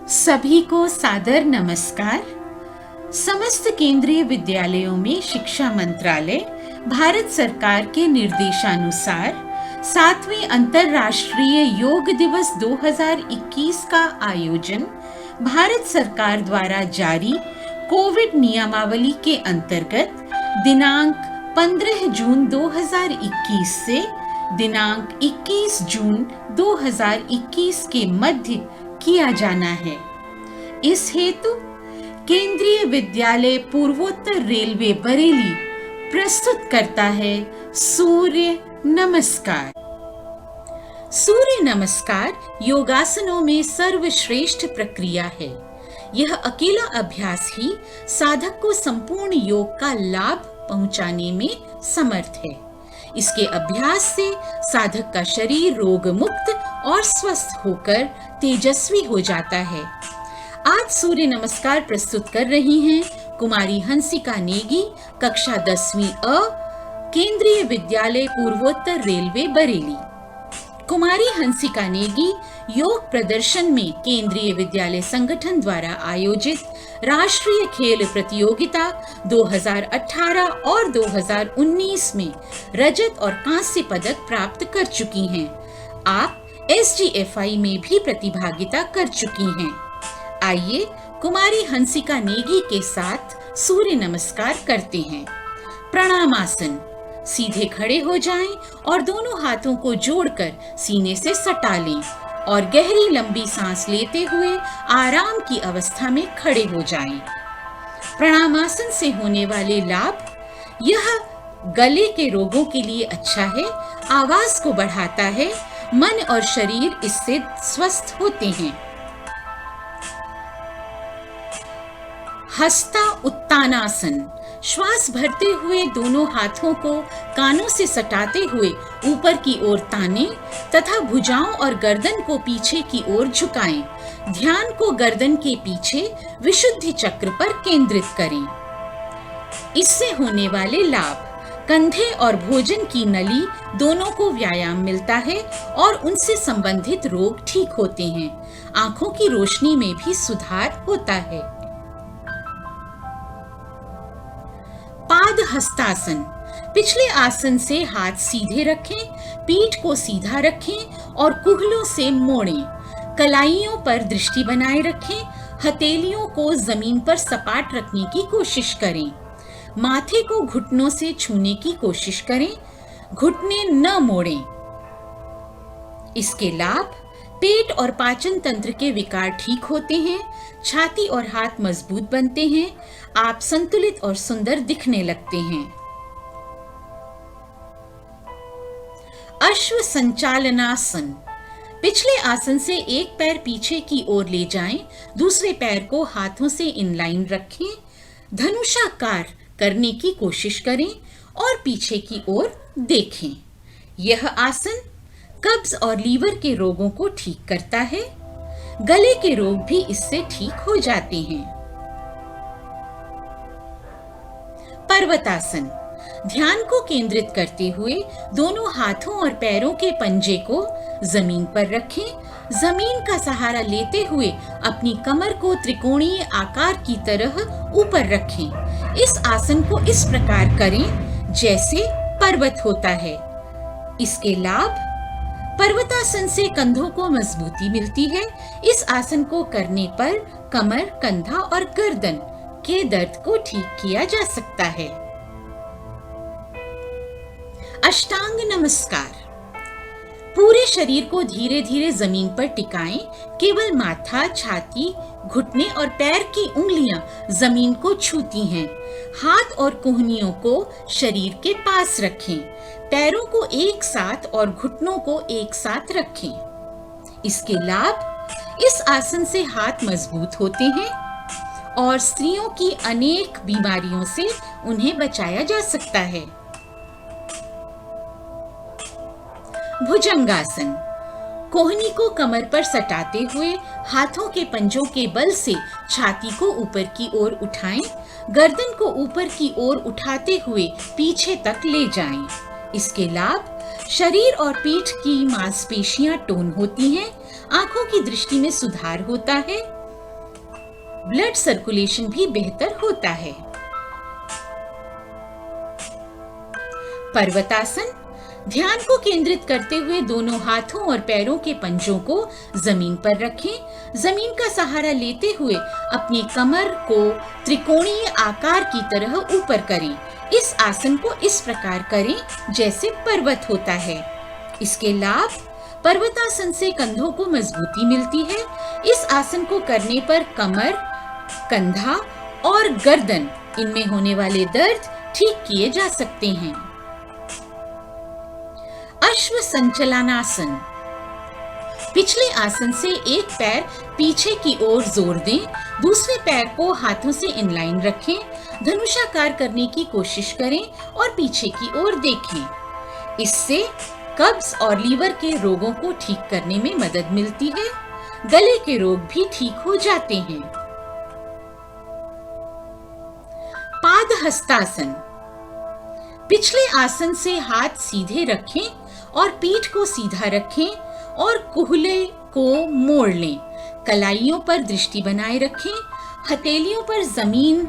सभी को सादर नमस्कार। समस्त केंद्रीय विद्यालयों में शिक्षा मंत्रालय भारत सरकार के निर्देशानुसार 7वें अंतर्राष्ट्रीय योग दिवस 2021 का आयोजन भारत सरकार द्वारा जारी कोविड नियमावली के अंतर्गत दिनांक 15 जून 2021 से दिनांक 21 जून 2021 के मध्य किया जाना है। इस हेतु केंद्रीय विद्यालय पूर्वोत्तर रेलवे बरेली प्रस्तुत करता है सूर्य नमस्कार। सूर्य नमस्कार योगासनों में सर्वश्रेष्ठ प्रक्रिया है। यह अकेला अभ्यास ही साधक को संपूर्ण योग का लाभ पहुंचाने में समर्थ है। इसके अभ्यास से साधक का शरीर रोग मुक्त और स्वस्थ होकर तेजस्वी हो जाता है। आज सूर्य नमस्कार प्रस्तुत कर रही हैं कुमारी हंसिका नेगी, कक्षा 10वीं अ, केंद्रीय विद्यालय पूर्वोत्तर रेलवे बरेली। कुमारी हंसिका नेगी योग प्रदर्शन में केंद्रीय विद्यालय संगठन द्वारा आयोजित राष्ट्रीय खेल प्रतियोगिता 2018 और 2019 में रजत और कांस्य पदक प्राप्त कर चुकी हैं। आप SGFI में भी प्रतिभागिता कर चुकी हैं। आइए कुमारी हंसिका नेगी के साथ सूर्य नमस्कार करते हैं। प्रणामासन। सीधे खड़े हो जाएं और दोनों हाथों को जोड़कर सीने से सटा लें और गहरी लंबी सांस लेते हुए आराम की अवस्था में खड़े हो जाएं। प्रणामासन से होने वाले लाभ, यह गले के रोगों के लिए अच्छा है, आवाज को बढ़ाता है, मन और शरीर इससे स्वस्थ होते हैं। हस्ता उत्तानासन। श्वास भरते हुए दोनों हाथों को कानों से सटाते हुए ऊपर की ओर तानें तथा भुजाओं और गर्दन को पीछे की ओर झुकाएं। ध्यान को गर्दन के पीछे विशुद्धि चक्र पर केंद्रित करें। इससे होने वाले लाभ, कंधे और भोजन की नली दोनों को व्यायाम मिलता है और उनसे संबंधित रोग ठीक होते हैं। आंखों की रोशनी में भी सुधार होता है। पाद हस्तासन। पिछले आसन से हाथ सीधे रखें, पीठ को सीधा रखें और कुहलों से मोड़ें। कलाइयों पर दृष्टि बनाए रखें। हथेलियों को जमीन पर सपाट रखने की कोशिश करें। माथे को घुटनों से छूने की कोशिश करें। घुटने न मोड़ें। इसके लाभ, पेट और पाचन तंत्र के विकार ठीक होते हैं, छाती और हाथ मजबूत बनते हैं, आप संतुलित और सुंदर दिखने लगते हैं। अश्व संचालनासन। पिछले आसन से एक पैर पीछे की ओर ले जाएं, दूसरे पैर को हाथों से इनलाइन रखें, धनुषाकार करने की कोशिश करें और पीछे की ओर देखें। यह आसन कब्ज और लीवर के रोगों को ठीक करता है। गले के रोग भी इससे ठीक हो जाते हैं। पर्वतासन। ध्यान को केंद्रित करते हुए दोनों हाथों और पैरों के पंजे को जमीन पर रखें। जमीन का सहारा लेते हुए अपनी कमर को त्रिकोणीय आकार की तरह ऊपर रखें। इस आसन को इस प्रकार करें जैसे पर्वत होता है। इसके लाभ, पर्वतासन से कंधों को मजबूती मिलती है। इस आसन को करने पर कमर, कंधा और गर्दन के दर्द को ठीक किया जा सकता है। अष्टांग नमस्कार। पूरे शरीर को धीरे धीरे जमीन पर टिकाएं। केवल माथा, छाती, घुटने और पैर की उंगलियां जमीन को छूती हैं। हाथ और कोहनियों को शरीर के पास रखें। पैरों को एक साथ और घुटनों को एक साथ रखें। इसके लाभ, इस आसन से हाथ मजबूत होते हैं और स्त्रियों की अनेक बीमारियों से उन्हें बचाया जा सकता है। भुजंगासन। कोहनी को कमर पर सटाते हुए हाथों के पंजों के बल से छाती को ऊपर की ओर उठाएं। गर्दन को ऊपर की ओर उठाते हुए पीछे तक ले जाएं। इसके लाभ, शरीर और पीठ की मांसपेशियां टोन होती हैं, आंखों की दृष्टि में सुधार होता है, ब्लड सर्कुलेशन भी बेहतर होता है। पर्वतासन, ध्यान को केंद्रित करते हुए दोनों हाथों और पैरों के पंजों को जमीन पर रखें। जमीन का सहारा लेते हुए अपनी कमर को त्रिकोणीय आकार की तरह ऊपर करें। इस आसन को इस प्रकार करें जैसे पर्वत होता है। इसके लाभ: पर्वतासन से कंधों को मजबूती मिलती है। इस आसन को करने पर कमर, कंधा और गर्दन इनमें होने वाले दर्द ठीक किए जा सकते हैं। अश्व संचलनासन, पिछले आसन से एक पैर पीछे की ओर जोर दें, दूसरे पैर को हाथों से इनलाइन रखें, धनुषाकार करने की कोशिश करें और पीछे की ओर देखें। इससे कब्ज और लीवर के रोगों को ठीक करने में मदद मिलती है। गले के रोग भी ठीक हो जाते हैं। पादहस्तासन, पिछले आसन से हाथ सीधे रखें और पीठ को सीधा रखें और कूल्हे को मोड़ लें। कलाइयों पर दृष्टि बनाए रखें। हथेलियों पर जमीन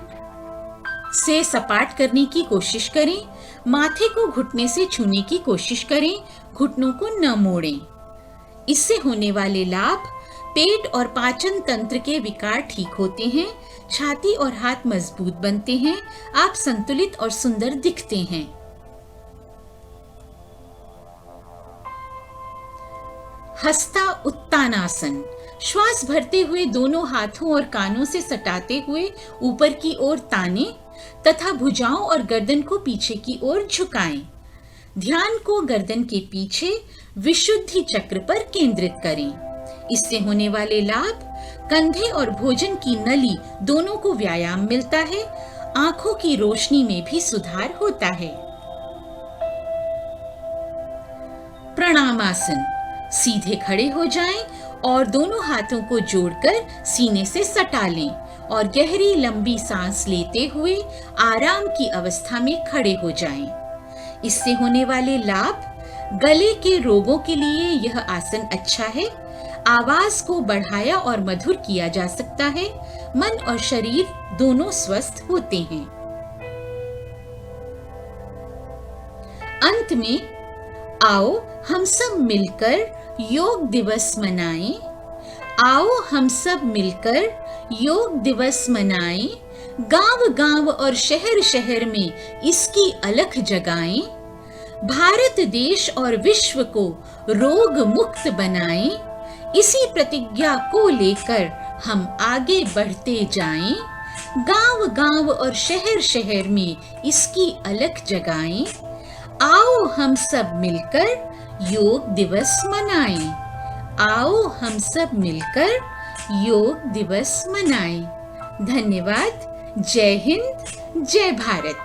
से सपाट करने की कोशिश करें। माथे को घुटने से छूने की कोशिश करें। घुटनों को न मोड़ें। इससे होने वाले लाभ: पेट और पाचन तंत्र के विकार ठीक होते हैं। छाती और हाथ मजबूत बनते हैं। आप संतुलित और सुंदर दिखते हैं। हस्ता उत्तानासन, श्वास भरते हुए दोनों हाथों और कानों से सटाते हुए ऊपर की ओर ताने तथा भुजाओं और गर्दन को पीछे की ओर झुकाएं। ध्यान को गर्दन के पीछे विशुद्धि चक्र पर केंद्रित करें। इससे होने वाले लाभ: कंधे और भोजन की नली दोनों को व्यायाम मिलता है। आंखों की रोशनी में भी सुधार होता है। प्रणामासन, सीधे खड़े हो जाएं और दोनों हाथों को जोड़कर सीने से सटा लें और गहरी लंबी सांस लेते हुए आराम की अवस्था में खड़े हो जाएं। इससे होने वाले लाभ: गले के रोगों के लिए यह आसन अच्छा है। आवाज को बढ़ाया और मधुर किया जा सकता है। मन और शरीर दोनों स्वस्थ होते हैं। अंत में आओ हम सब मिलकर योग दिवस मनाएं। आओ हम सब मिलकर योग दिवस मनाएं। गांव-गांव और शहर-शहर में इसकी अलख जगाएं। भारत देश और विश्व को रोग मुक्त बनाएं। इसी प्रतिज्ञा को लेकर हम आगे बढ़ते जाएं। गांव-गांव और शहर-शहर में इसकी अलख जगाएं। आओ हम सब मिलकर योग दिवस मनाएं। आओ हम सब मिलकर योग दिवस मनाएं। धन्यवाद। जय हिंद, जय भारत।